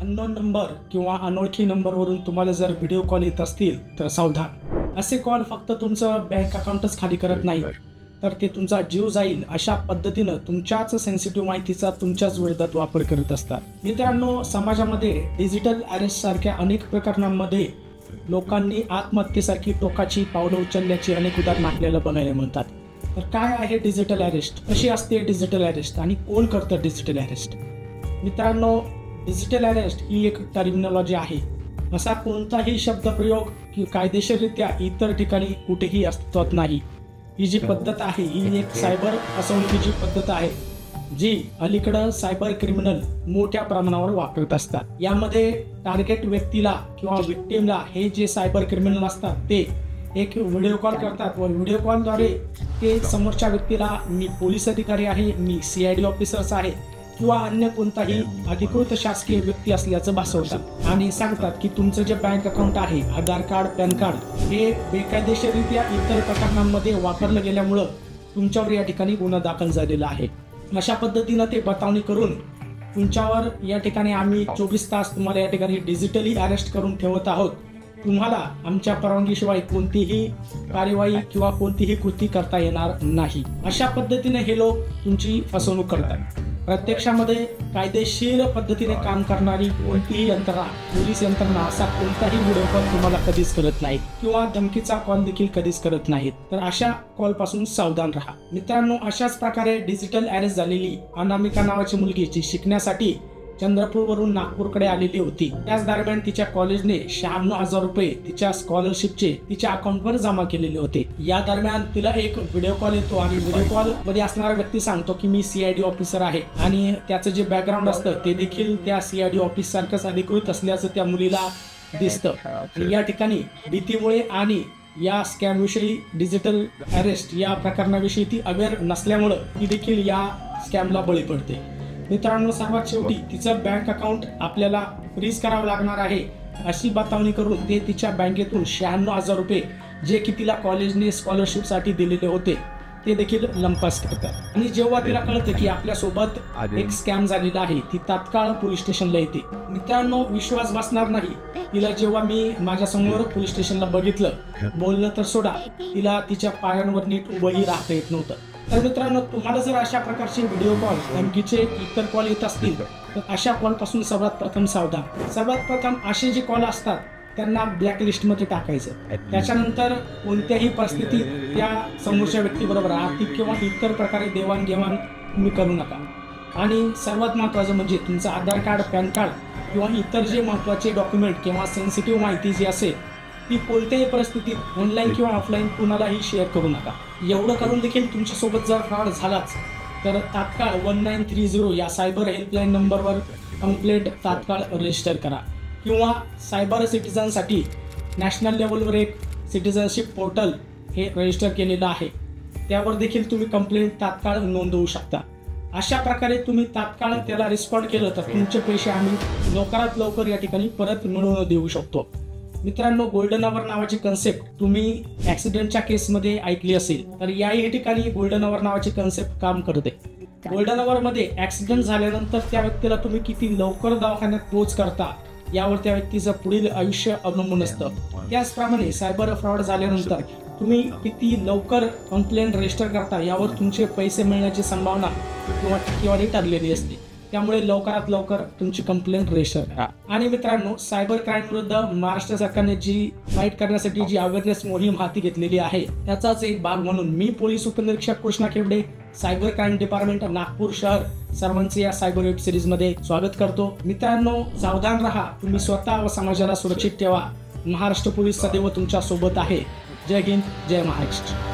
Unknown number किंवा अनोळखी नंबरवरून तुम्हाला जर व्हिडिओ कॉल येत असतील तर सावधान. असे कॉल फक्त तुमचं बँक अकाउंटच खाली करत नाही, तर ते तुमचा जीव जाईल अशा पद्धतीनं तुमच्याच सेन्सिटिव्ह माहितीचा तुमच्याच विरोधात वापर करत असतात. मित्रांनो, समाजामध्ये डिजिटल अरेस्ट सारख्या अनेक प्रकरणांमध्ये लोकांनी आत्महत्येसारखी टोकाची पावलं उचलल्याची अनेक उदाहरणं आपल्याला बघायला मिळतात. तर काय आहे डिजिटल अरेस्ट, कशी असते डिजिटल अरेस्ट आणि कोण करतं डिजिटल अरेस्ट? मित्रांनो, डिजिटल अरेस्ट ही एक टर्मिनॉलॉजी आहे. असा कोणताही शब्दप्रयोग की कायदेशीररित्या इतर ठिकाणी कुठेही अस्तित्वात नाही. ही जी पद्धत आहे ही एक सायबर फसवणुकीची पद्धत आहे, जी अलीकडं सायबर क्रिमिनल मोठ्या प्रमाणावर वापरत असतात. यामध्ये टार्गेट व्यक्तीला किंवा विक्टिमला हे जे सायबर क्रिमिनल असतात ते एक व्हिडिओ कॉल करतात व व्हिडिओ कॉलद्वारे ते समोरच्या व्यक्तीला मी पोलीस अधिकारी आहे, मी CID ऑफिसर्स आहे किंवा अन्य कोणताही अधिकृत शासकीय व्यक्ती असल्याचं भासवतात आणि सांगतात की तुमचं जे बँक अकाउंट आहे, आधार कार्ड, पॅन कार्ड हे बेकायदेशीररित्या इतर प्रकरणांमध्ये वापरलं गेल्यामुळं तुमच्यावर या ठिकाणी गुन्हा दाखल झालेला आहे. अशा पद्धतीनं ते बतावणी करून तुमच्यावर या ठिकाणी आम्ही 24 तास तुम्हाला या ठिकाणी डिजिटली अरेस्ट करून ठेवत आहोत. तुम्हाला आमच्या परवानगीशिवाय कोणतीही कार्यवाही किंवा कोणतीही कृती करता येणार नाही. अशा पद्धतीने हे लोक तुमची फसवणूक करतात. प्रत्यक्षामध्ये कायदेशीर पद्धतीने काम करणारी कोणतीही यंत्रणा, पोलीस यंत्रणा असा कोणताही व्हिडिओ कॉल तुम्हाला कधीच करत नाही किंवा धमकीचा कॉल देखील कधीच करत नाहीत. तर अशा कॉलपासून सावधान राहा. मित्रांनो, अशाच प्रकारे डिजिटल अरेस्ट झालेली अनामिका नावाची मुलगी जी शिकण्यासाठी चंद्रपूरवरून नागपूरकडे आलेली होती, त्याच दरम्यान तिच्या कॉलेजने 96,000 रुपये तिच्या स्कॉलरशिपचे तिच्या अकाउंटवर जमा केलेले होते. या दरम्यान तिला एक व्हिडिओ कॉल येतो आणि व्हिडिओ कॉल मध्ये असणारा व्यक्ती सांगतो की मी CID ऑफिसर आहे आणि त्याचं जे बॅकग्राऊंड असतं ते देखील त्या CID ऑफिस सारखंच अधिकृत असल्याचं त्या मुलीला दिसतं. या ठिकाणी भीतीमुळे आणि या स्कॅम विषयी, डिजिटल अरेस्ट या प्रकरणाविषयी ती अवेअर नसल्यामुळं ती देखील या स्कॅमला बळी पडते. मित्रांनो, सर्वात शेवटी तिचं बँक अकाउंट आपल्याला फ्रीज करावं लागणार आहे अशी बतावणी करून ते तिच्या बँकेतून 96,000 रुपये जे की तिला कॉलेजने स्कॉलरशिपसाठी दिलेले होते ते देखील लंपास करतात. आणि जेव्हा तिला कळतं की आपल्यासोबत एक स्कॅम झालेला आहे, ती तात्काळ पोलीस स्टेशनला येते. मित्रांनो, विश्वास बसणार नाही. तिला जेव्हा मी माझ्यासमोर पोलीस स्टेशनला बघितलं, बोललं तर सोडा, तिला तिच्या पायांवर नीट उभंही राहता येत नव्हतं. तर मित्रांनो, तुम्हाला जर अशा प्रकारचे व्हिडिओ कॉल, धमकीचे इतर कॉल येत असतील तर अशा कॉलपासून सर्वात प्रथम सावधान. सर्वात प्रथम असे जे कॉल असतात त्यांना ब्लॅकलिस्टमध्ये टाकायचं. त्याच्यानंतर कोणत्याही परिस्थितीत त्या समोरच्या व्यक्तीबरोबर आर्थिक किंवा इतर प्रकारे देवाणघेवाण तुम्ही करू नका. आणि सर्वात महत्त्वाचं म्हणजे तुमचं आधार कार्ड, पॅन कार्ड किंवा इतर जे महत्त्वाचे डॉक्युमेंट किंवा सेन्सिटिव्ह माहिती जी असेल ती कोणत्याही परिस्थितीत ऑनलाईन किंवा ऑफलाईन कुणालाही शेअर करू नका. एवढं करून देखील तुमच्यासोबत जर फ्रॉड झालाच तर तात्काळ 1930 या सायबर हेल्पलाईन नंबरवर कंप्लेंट तात्काळ रजिस्टर करा किंवा सायबर सिटिझनसाठी नॅशनल लेवलवर एक सिटिझनशिप पोर्टल हे रजिस्टर केलेलं आहे, त्यावर देखील तुम्ही कंप्लेंट तात्काळ नोंदवू शकता. अशा प्रकारे तुम्ही तात्काळ त्याला रिस्पॉन्ड केलं तर तुमचे पैसे आम्ही लवकरात लवकर या ठिकाणी परत मिळवून देऊ शकतो. मित्रांनो, गोल्डन आवर नावाची कन्सेप्ट तुम्ही ऍक्सिडेंटच्या केसमध्ये ऐकली असेल, तर याही ठिकाणी गोल्डन आवर नावाची कन्सेप्ट काम करते. गोल्डन आवर मध्ये ऍक्सिडेंट झाल्यानंतर त्या व्यक्तीला तुम्ही किती लवकर दवाखान्यात पोहोच करता यावर त्या व्यक्तीचं पुढील आयुष्य अवलंबून असतं. त्याचप्रमाणे सायबर फ्रॉड झाल्यानंतर तुम्ही किती लवकर कंप्लेंट रजिस्टर करता यावर तुमचे पैसे मिळण्याची संभावना किंवा टक्केवारी ठरलेली असते. त्यामुळे लवकरात लवकर तुमची कंप्लेंट रजिस्टर करा. आणि मित्रांनो, सायबर क्राईम विरुद्ध महाराष्ट्र सरकारने जी फाईट करण्यासाठी जी अवेअरनेस मोहीम हाती घेतलेली आहे त्याचाच एक भाग म्हणून मी पोलीस उपनिरीक्षक Krishna Kewade, cyber crime department, Nagpur शहर, सर्वांचे या सायबर वेब सिरीज मध्ये स्वागत करतो. मित्रांनो, सावधान राहा. तुम्ही स्वतः व समाजाला सुरक्षित ठेवा. महाराष्ट्र पोलीस सदैव तुमच्या सोबत आहे. जय हिंद, जय महाराष्ट्र.